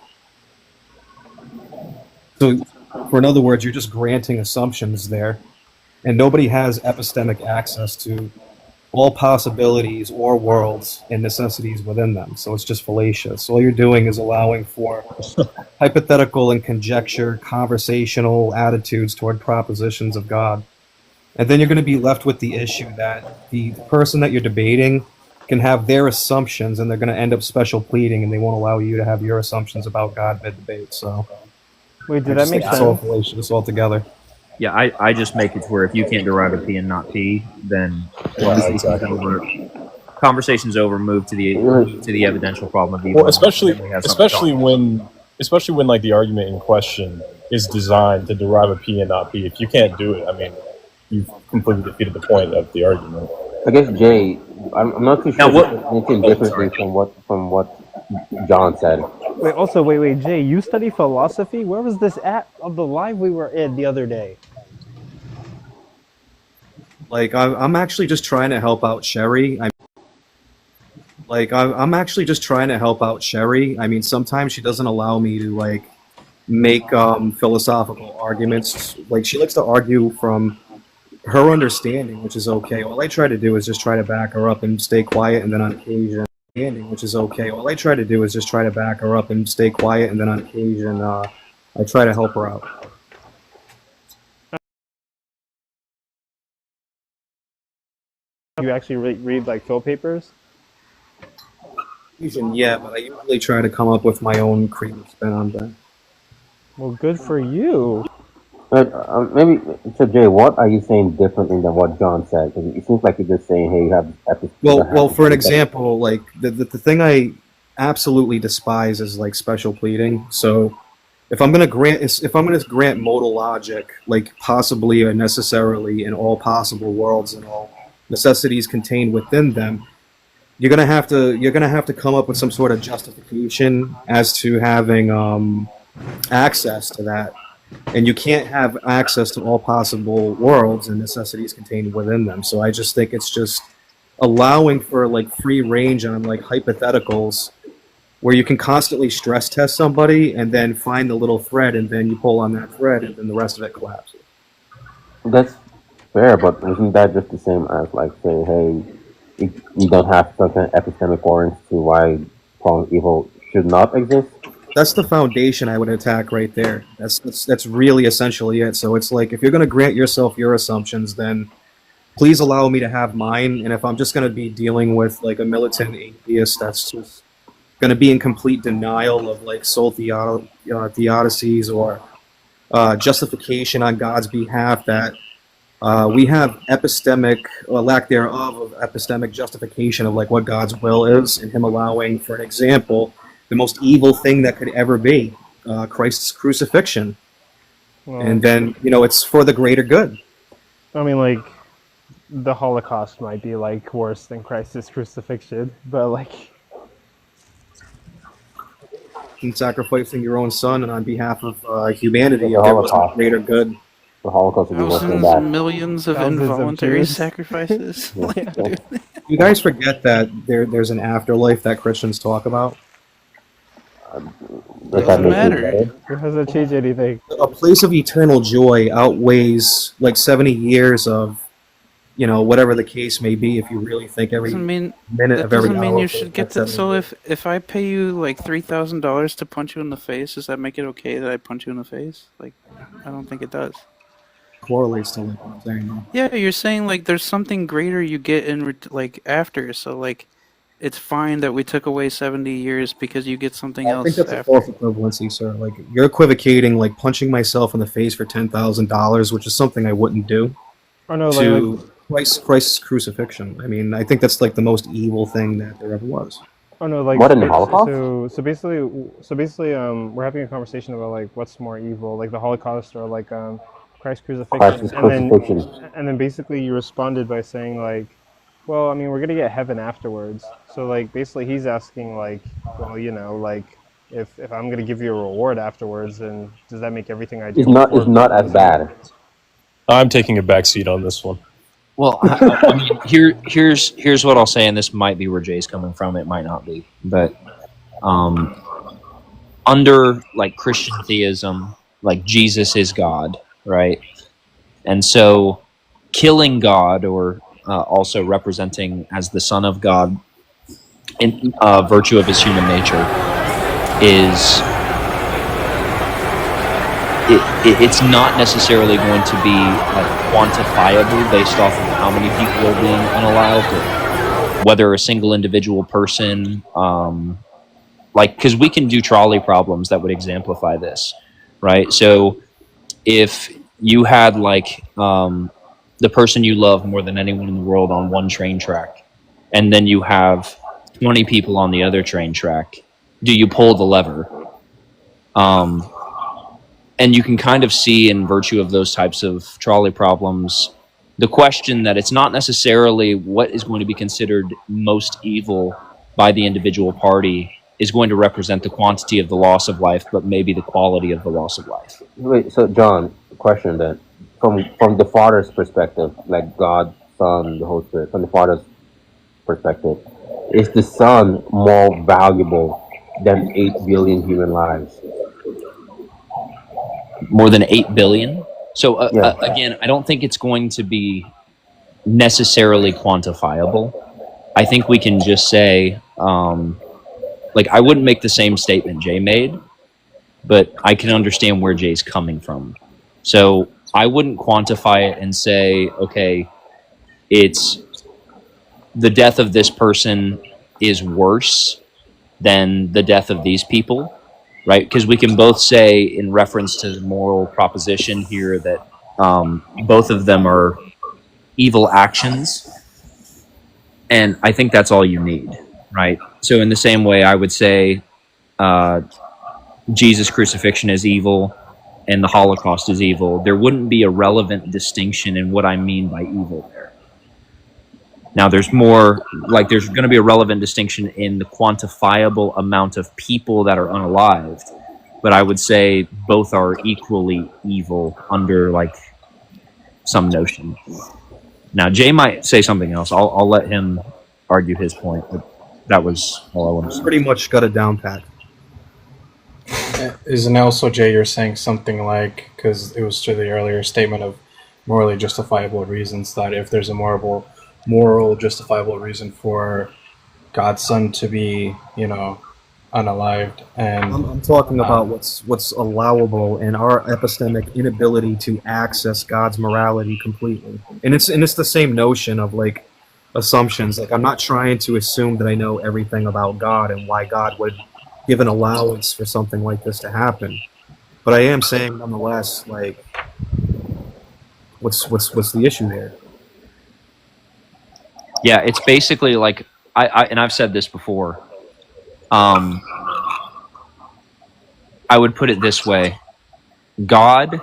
So, in other words, you're just granting assumptions there, and nobody has epistemic access to all possibilities or worlds and necessities within them. So it's just fallacious. All you're doing is allowing for hypothetical and conjecture, conversational attitudes toward propositions of God. And then you're going to be left with the issue that the person that you're debating can have their assumptions, and they're going to end up special pleading, and they won't allow you to have your assumptions about God mid-debate. So. Wait, did that make sense? It's all fallacious altogether. yeah, I just make it to where if you can't derive a P and not P, then conversation's over. Move to the evidential problem of evil. Well, especially when like the argument in question is designed to derive a P and not P. If you can't do it, I mean, you've completely defeated the point of the argument. I guess Jay, I'm not too sure anything differently from what John said. Wait, also, wait, Jay, you study philosophy? Where was this at of the live we were in the other day? Like, I'm actually just trying to help out Sherry. I'm actually just trying to help out Sherry. I mean, sometimes she doesn't allow me to, like, make philosophical arguments. Like, she likes to argue from her understanding, which is okay. All I try to do is just try to back her up and stay quiet, and then on occasion, which is okay. All I try to do is just try to back her up and stay quiet, and then on occasion, I try to help her out. You actually read like Phil papers? Yeah, but I usually try to come up with my own creative spin on that. Well, good for you. But maybe, so Jay, what are you saying differently than what John said? Because it seems like you're just saying, hey, you have epic. Well, for an example, like the thing I absolutely despise is like special pleading. So if I'm gonna grant modal logic, like possibly or necessarily in all possible worlds and all necessities contained within them, you're gonna have to come up with some sort of justification as to having access to that. And you can't have access to all possible worlds and necessities contained within them. So I just think it's just allowing for like free range on like hypotheticals where you can constantly stress test somebody and then find the little thread and then you pull on that thread and then the rest of it collapses. That's fair, but isn't that just the same as like saying, hey, you don't have some kind of epistemic warrants to why problem evil should not exist? That's the foundation I would attack right there. That's really essentially it. So it's like if you're going to grant yourself your assumptions, then please allow me to have mine. And if I'm just going to be dealing with like a militant atheist that's just going to be in complete denial of like soul theodicies or justification on God's behalf that we have epistemic or lack thereof of epistemic justification of like what God's will is, and him allowing, for an example, the most evil thing that could ever be, Christ's crucifixion. Well, and then, it's for the greater good. I mean, like, the Holocaust might be, like, worse than Christ's crucifixion, but, like... And sacrificing your own son and on behalf of humanity, The if there was a Holocaust. greater good. The Holocaust would be worse than Thousands, that. millions of Thousands of involuntary Jews. sacrifices. Like, dude. You guys forget that there's an afterlife that Christians talk about? Does that Doesn't make it matter. better? It doesn't change anything. A place of eternal joy outweighs like 70 years of, whatever the case may be. If you really think every Doesn't mean minute that of every doesn't mean hour you of should get that that. So 70 if I pay you like $3,000 to punch you in the face, does that make it okay that I punch you in the face? Like, I don't think it does. correlates to what I'm saying. Yeah, you're saying like there's something greater you get in like after. So like, it's fine that we took away 70 years because you get something I else think that's a after. false equivalency, sir. Like you're equivocating like punching myself in the face for $10,000, which is something I wouldn't do, Oh, no, to Christ's crucifixion. I mean, I think that's like the most evil thing that there ever was. Oh no, like What, in the Holocaust? So basically, we're having a conversation about like what's more evil, like the Holocaust or like Christ's crucifixion, Christ's crucifixion. and then basically you responded by saying like, well, I mean, we're gonna get heaven afterwards. So like basically he's asking like, well, like if I'm gonna give you a reward afterwards, then does that make everything I do? It's not as bad. I'm taking a back seat on this one. Well, I mean, here's what I'll say, and this might be where Jay's coming from. It might not be, but under like Christian theism, like Jesus is God, right? And so, killing God, or also representing as the Son of God, in virtue of his human nature, is it's not necessarily going to be like quantifiable based off of how many people are being unalived, or whether a single individual person, like, because we can do trolley problems that would exemplify this, right? So if you had like the person you love more than anyone in the world on one train track, and then you have 20 people on the other train track, do you pull the lever? And you can kind of see, in virtue of those types of trolley problems, the question that it's not necessarily what is going to be considered most evil by the individual party, is going to represent the quantity of the loss of life, but maybe the quality of the loss of life. Wait, so John, question then. From the Father's perspective, like God, Son, the Holy Spirit, from the Father's perspective, is the Son more valuable than 8 billion human lives? More than 8 billion? So Yeah. again, I don't think it's going to be necessarily quantifiable. I think we can just say, like, I wouldn't make the same statement Jay made, but I can understand where Jay's coming from. So I wouldn't quantify it and say, okay, it's the death of this person is worse than the death of these people, right? Because we can both say, in reference to the moral proposition here, that both of them are evil actions. And I think that's all you need, right? So in the same way, I would say Jesus' crucifixion is evil and the Holocaust is evil. There wouldn't be a relevant distinction in what I mean by evil there. Now, there's more, like, there's going to be a relevant distinction in the quantifiable amount of people that are unalived, but I would say both are equally evil under, like, some notion. Now, Jay might say something else. I'll let him argue his point, but that was all I wanted to say. Pretty much got it down pat. Isn't also, Jay, you're saying something like, because it was to the earlier statement of morally justifiable reasons, that if there's a moral justifiable reason for God's Son to be, unalived, and I'm talking about what's allowable and our epistemic inability to access God's morality completely. And it's the same notion of, like, assumptions. Like, I'm not trying to assume that I know everything about God and why God would give an allowance for something like this to happen. But I am saying, nonetheless, like, what's the issue here? Yeah, it's basically like, and I've said this before, I would put it this way. God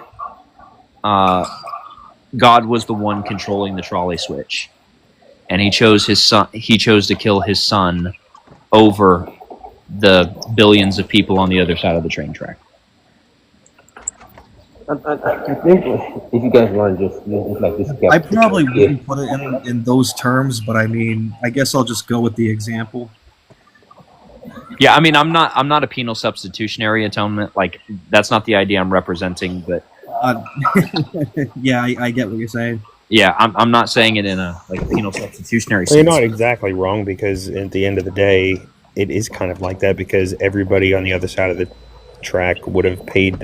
was the one controlling the trolley switch, and he chose to kill his son over the billions of people on the other side of the train track. I think if you guys want to just like this, I probably wouldn't put it in those terms, but I mean, I guess I'll just go with the example. Yeah, I mean, I'm not a penal substitutionary atonement. Like, that's not the idea I'm representing. But yeah, I get what you're saying. Yeah, I'm not saying it in a penal substitutionary sense. Well, you're not exactly wrong, because at the end of the day, it is kind of like that, because everybody on the other side of the track would have paid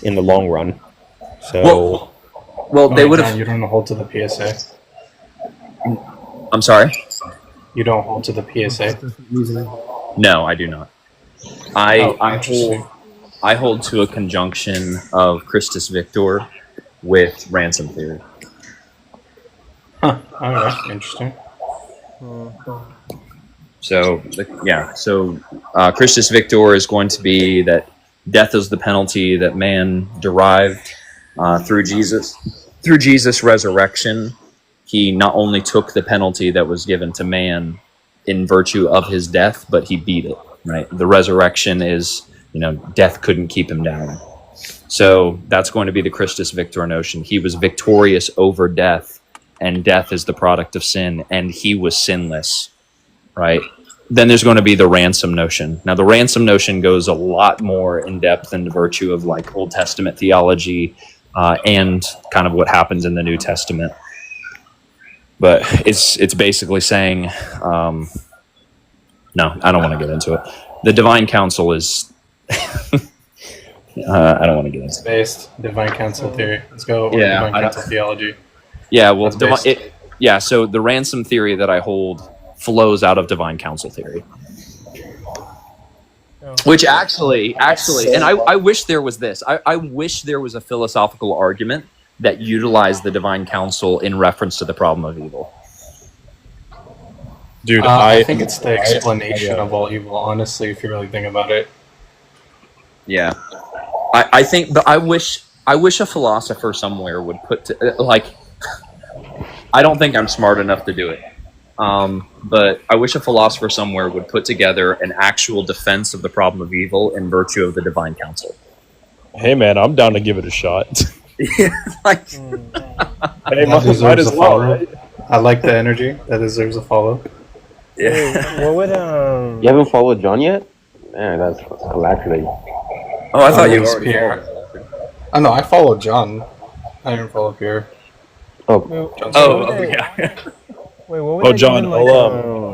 in the long run. So, well, they would have. You don't hold to the PSA. I'm sorry? You don't hold to the PSA? No, I do not. I hold to a conjunction of Christus Victor with ransom theory. Huh. All right. Interesting. So Christus Victor is going to be that death is the penalty that man derived through Jesus. Through Jesus' resurrection, he not only took the penalty that was given to man in virtue of his death, but he beat it, right? The resurrection is, death couldn't keep him down. So that's going to be the Christus Victor notion. He was victorious over death, and death is the product of sin, and he was sinless, right? Then there's going to be the ransom notion. Now, the ransom notion goes a lot more in depth in virtue of, like, Old Testament theology and kind of what happens in the New Testament. But it's basically saying, no, I don't want to get into it. The divine counsel is, I don't want to get into it. Based divine counsel theory. Let's go. Yeah, divine counsel theology. Yeah, well, so the ransom theory that I hold flows out of divine counsel theory. Which actually, and I wish there was this. I wish there was a philosophical argument that utilized the divine counsel in reference to the problem of evil. Dude, I think it's the explanation of all evil, honestly, if you really think about it. Yeah. I think, but I wish a philosopher somewhere would put, I don't think I'm smart enough to do it. But I wish a philosopher somewhere would put together an actual defense of the problem of evil in virtue of the divine counsel. Hey man, I'm down to give it a shot. Yeah, like, Hey, That deserves might as a well, follow. right? I like the energy. That deserves a follow. yeah. What would You haven't followed John yet? Man, that's actually. Oh, I thought you It's already Pierre. followed. Oh no, I followed John. I didn't follow Pierre. Oh, John's Oh, yeah. Wait, what would Oh, that John, even, like,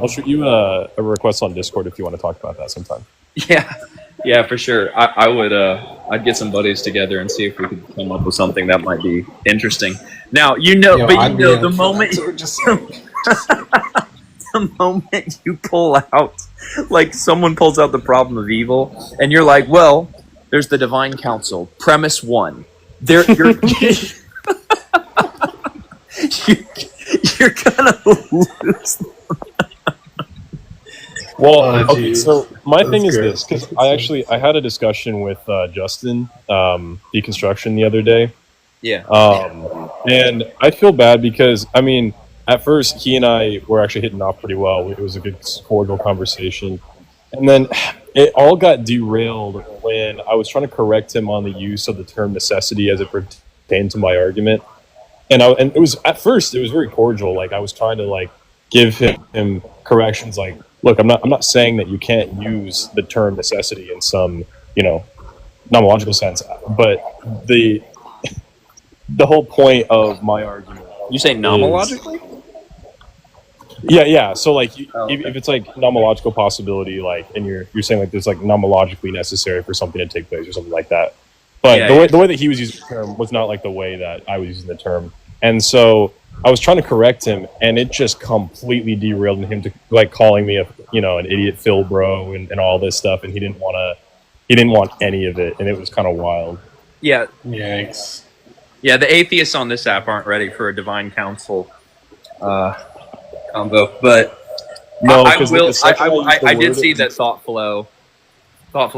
I'll shoot you a request on Discord if you want to talk about that sometime. Yeah, for sure. I would. I'd get some buddies together and see if we could come up with something that might be interesting. Now, Yo, I'd be the in for moment that too, just the moment you pull out, like someone pulls out the problem of evil, and you're like, well, there's the divine counsel. Premise one, you're you're gonna lose. Well, Oh, okay, geez. so my That's thing is good. this, because I had a discussion with Justin, Deconstruction, the other day. Yeah. And I feel bad because, I mean, at first he and I were actually hitting off pretty well. It was a good, cordial conversation. And then it all got derailed when I was trying to correct him on the use of the term necessity as it pertained to my argument. And it was, at first, it was very cordial. Like, I was trying to, like, give him corrections like, look, I'm not saying that you can't use the term necessity in some, nomological sense, but the whole point of my argument. You say nomologically? Yeah. So like, Oh, okay. if it's like nomological possibility, like, and you're saying like there's like nomologically necessary for something to take place or something like that. But Yeah, the way that he was using the term was not like the way that I was using the term, and so I was trying to correct him, and it just completely derailed him to like calling me an idiot Phil bro and all this stuff, and he didn't want any of it, and it was kind of wild. Yeah. Yikes. Yeah, the atheists on this app aren't ready for a divine counsel combo, but No, I 'cause will. the second I used the I did word- see that Thoughtful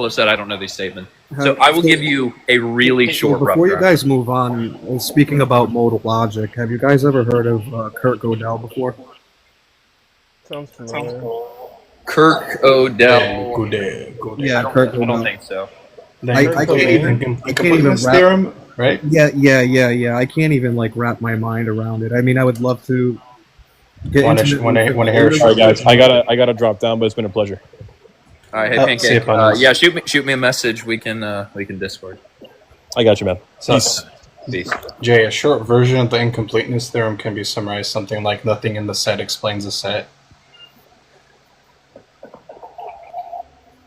said, "I don't know these statements." So I will give you a really short rough Before you draft. guys move on, speaking about modal logic, have you guys ever heard of Kurt Gödel before? sounds familiar. Kirk Odell. Good day. Good day. Yeah, I Kurt don't Gödel. think so. I can't even Incompleteness wrap- theorem, right? Yeah. I can't even like wrap my mind around it. I mean, I would love to get Wanna into hear a All short right, guys, I gotta drop down, but it's been a pleasure. All right, hey, Oh, Pancake. see you, Panos. Yeah, shoot me a message. We can Discord. I got you, man. So- Peace. Peace. Jay, a short version of the incompleteness theorem can be summarized something like nothing in the set explains the set.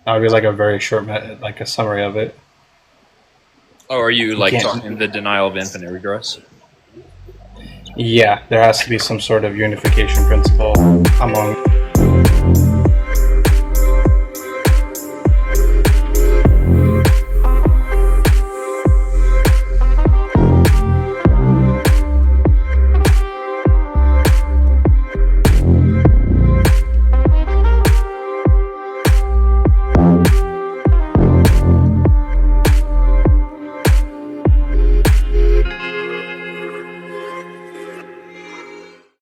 That would be like a very short, like a summary of it. Oh, are you like can't- talking the denial of infinite regress? Yeah, there has to be some sort of unification principle among